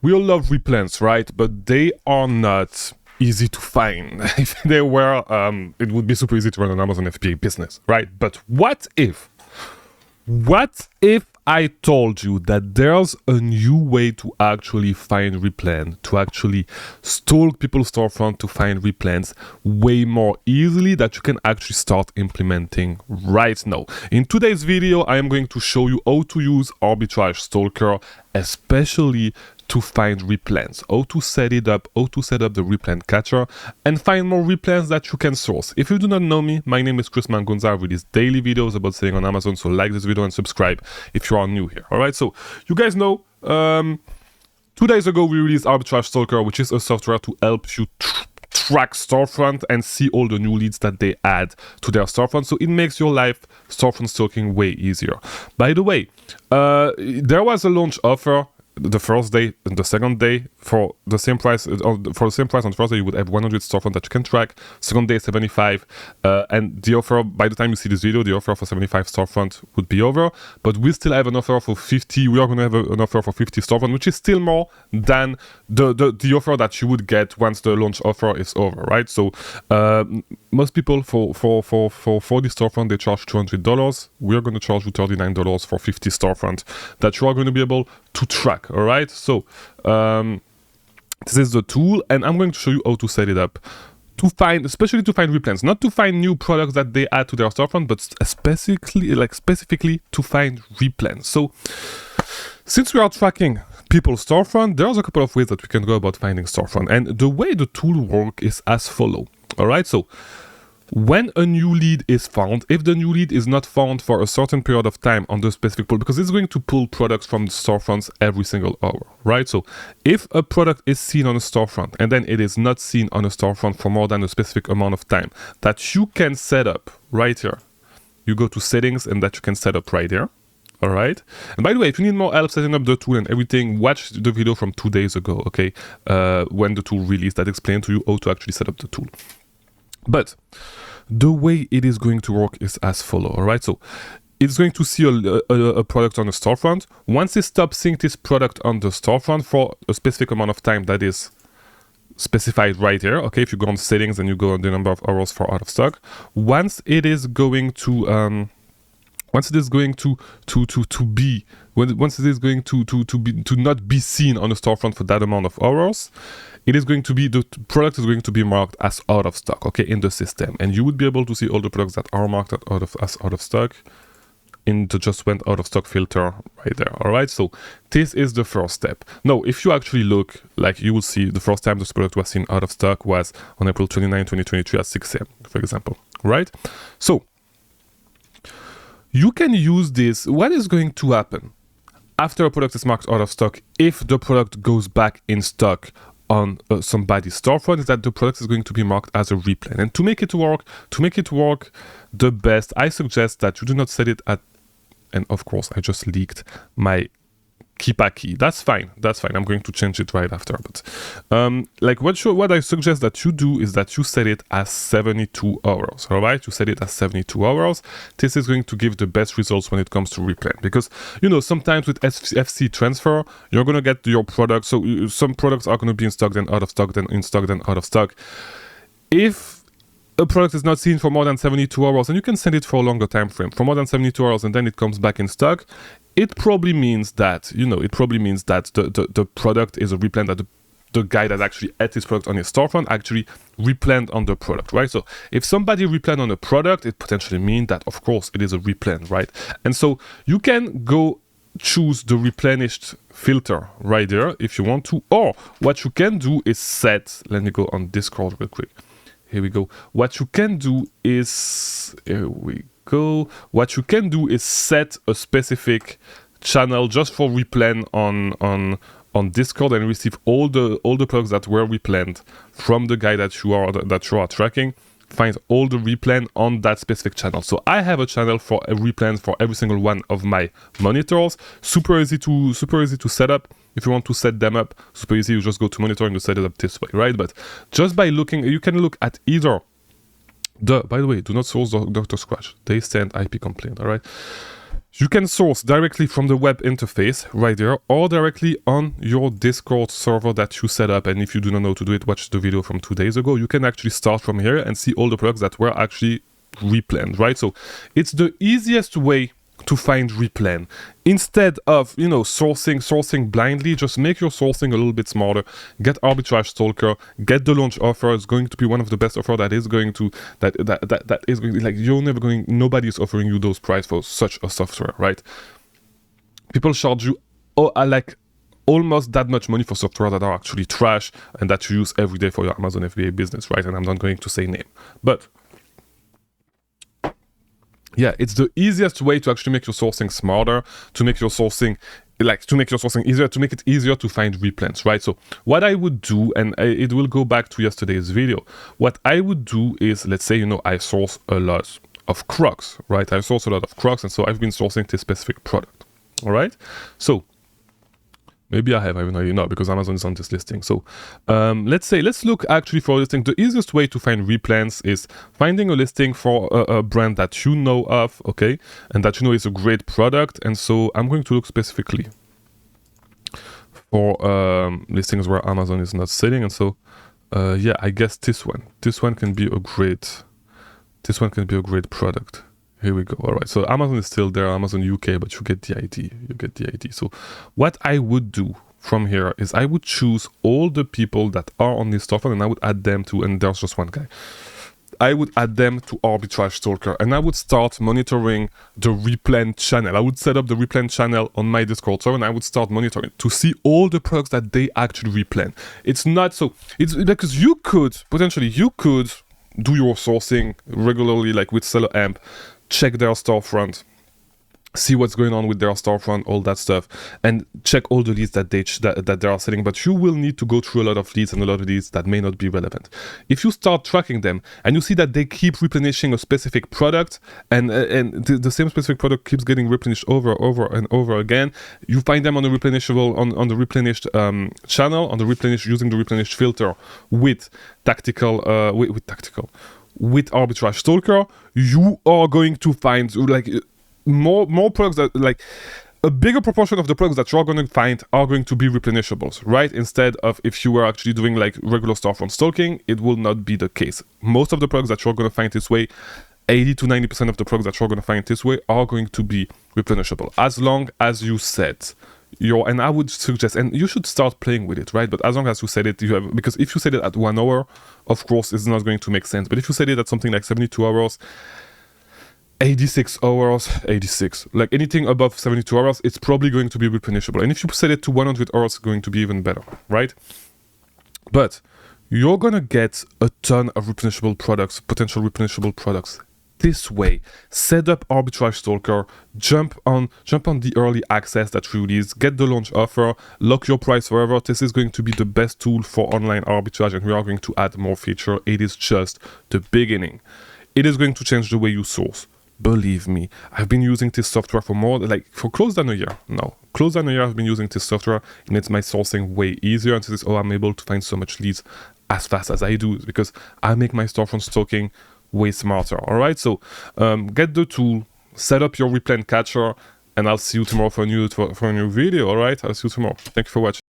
We all love replens, right? But they are not easy to find. If they were, it would be super easy to run an Amazon FBA business, right? But what if I told you that there's a new way to actually find replen, to actually stalk people's storefront to find replens way more easily, that you can actually start implementing right now? In today's video, I am going to show you how to use Arbitrage Stalker, especially to find replens, how to set it up, how to set up the replen catcher, and find more replens that you can source. If you do not know me, my name is Mangunza. I release daily videos about selling on Amazon, so like this video and subscribe if you are new here. All right, so you guys know, 2 days ago we released Arbitrage Stalker, which is a software to help you track storefront and see all the new leads that they add to their storefront, so it makes your life storefront stalking way easier. By the way, there was a launch offer the first day and the second day for the same price. On the first day you would have 100 storefront that you can track. Second day 75, and the offer, by the time you see this video, the offer for 75 storefront would be over, but we still have an offer for 50. We are going to have an offer for 50 storefront, which is still more than the offer that you would get once the launch offer is over, right? So most people for the storefront, they charge $200. We are going to charge you $39 for 50 storefront that you are going to be able to track. All right, so this is the tool, and I'm going to show you how to set it up to find, especially to find replens, not to find new products that they add to their storefront, but specifically to find replens. So since we are tracking people's storefront, there's a couple of ways that we can go about finding storefront, and the way the tool works is as follow. All right, so when a new lead is found, if the new lead is not found for a certain period of time on the specific pool, because it's going to pull products from the storefronts every single hour, right? So if a product is seen on a storefront and then it is not seen on a storefront for more than a specific amount of time, that you can set up right here. You go to settings and that you can set up right here. All right. And by the way, if you need more help setting up the tool and everything, watch the video from 2 days ago, okay? When the tool released, that explained to you how to actually set up the tool. But the way it is going to work is as follow, all right? So it's going to see a product on the storefront. Once it stops seeing this product on the storefront for a specific amount of time that is specified right here, okay? If you go on settings and you go on the number of hours for out of stock, once it is going to not be seen on the storefront for that amount of hours, it is going to be, the product is going to be marked as out of stock, okay, in the system, and you would be able to see all the products that are marked as out of stock in the just went out of stock filter right there. All right, so this is the first step. Now, if you actually look, like, you will see the first time this product was seen out of stock was on April 29, 2023 at 6 a.m., for example, right? So you can use this. What is going to happen after a product is marked out of stock if the product goes back in stock on somebody's storefront is that the product is going to be marked as a replen. And to make it work the best, I suggest that you do not set it at, and of course I just leaked my Keepa key. That's fine. I'm going to change it right after. But like what I suggest that you do is that you set it as 72 hours. All right, you set it as 72 hours. This is going to give the best results when it comes to replen, because you know sometimes with FC transfer you're going to get your product. So some products are going to be in stock, then out of stock, then in stock, then out of stock. If a product is not seen for more than 72 hours, and you can send it for a longer time frame, for more than 72 hours, and then it comes back in stock, it probably means that, the product is a replen, that the guy that actually had this product on his storefront actually replened on the product, right? So if somebody replened on a product, it potentially means that, of course, it is a replen, right? And so you can go choose the replenished filter right there if you want to, or what you can do is set, let me go on Discord real quick. Here we go. What you can do is, set a specific channel just for replen on Discord and receive all the products that were replened from the guy that you are tracking. Find all the replen on that specific channel. So I have a channel for a replen for every single one of my monitors. Super easy to set up. If you want to set them up, super easy. You just go to monitor and you set it up this way, right? But just by looking, you can look at either by the way, do not source Dr. Scratch. They send IP complaint, all right? You can source directly from the web interface right there, or directly on your Discord server that you set up. And if you do not know to do it, watch the video from 2 days ago. You can actually start from here and see all the products that were actually replanned, right? So it's the easiest way to find replan. Instead of, you know, sourcing blindly, just make your sourcing a little bit smarter. Get Arbitrage Stalker, get the launch offer. It's going to be one of the best offer that is going to that is going to, like, you're never going, nobody is offering you those price for such a software, right? People charge you like almost that much money for software that are actually trash and that you use every day for your Amazon FBA business, right? And I'm not going to say name, but yeah, it's the easiest way to actually make your sourcing smarter, to make your sourcing easier, to make it easier to find replens, right? So what I would do, and it will go back to yesterday's video, what I would do is, let's say, you know, I source a lot of Crocs, right? I source a lot of Crocs, and so I've been sourcing this specific product, all right? So maybe I even already know because Amazon is on this listing. So let's look actually for a listing. The easiest way to find replens is finding a listing for a brand that you know of, okay, and that you know is a great product. And so I'm going to look specifically for listings where Amazon is not selling. And so yeah, I guess this one can be a great product. Here we go. All right. So Amazon is still there, Amazon UK, but you get the ID. So what I would do from here is I would choose all the people that are on this storefront and I would add them to, and there's just one guy. I would add them to Arbitrage Stalker and I would start monitoring the replen channel. I would set up the replen channel on my Discord server and I would start monitoring to see all the products that they actually replen. It's not so, it's because you could do your sourcing regularly, like with Seller Amp, check their storefront, see what's going on with their storefront, all that stuff, and check all the leads that they are selling. But you will need to go through a lot of leads and a lot of leads that may not be relevant. If you start tracking them and you see that they keep replenishing a specific product and the same specific product keeps getting replenished over and over again, you find them on the replenishable on the replenished channel, on the replenished, using the replenished filter with with Arbitrage Stalker, you are going to find like more products that, like, a bigger proportion of the products that you're going to find are going to be replenishables, right? Instead of if you were actually doing like regular storefront stalking, it will not be the case. Most of the products that you're going to find this way, 80 to 90% of the products that you're going to find this way are going to be replenishable, as long as you set and I would suggest, and you should start playing with it, right? But as long as you set it, because if you set it at 1 hour, of course, it's not going to make sense. But if you set it at something like 72 hours, 86 hours, like anything above 72 hours, it's probably going to be replenishable. And if you set it to 100 hours, it's going to be even better, right? But you're going to get a ton of replenishable products, potential replenishable products this way. Set up Arbitrage Stalker, jump on the early access that we release, get the launch offer, lock your price forever. This is going to be the best tool for online arbitrage, and we are going to add more feature. It is just the beginning. It is going to change the way you source. Believe me, I've been using this software for close than a year now. Close than a year I've been using this software. It makes my sourcing way easier, and this is I'm able to find so much leads as fast as I do, because I make my storefront stalking way smarter. All right, so get the tool, set up your replen catcher, and I'll see you tomorrow for a new video. All right, I'll see you tomorrow. Thank you for watching.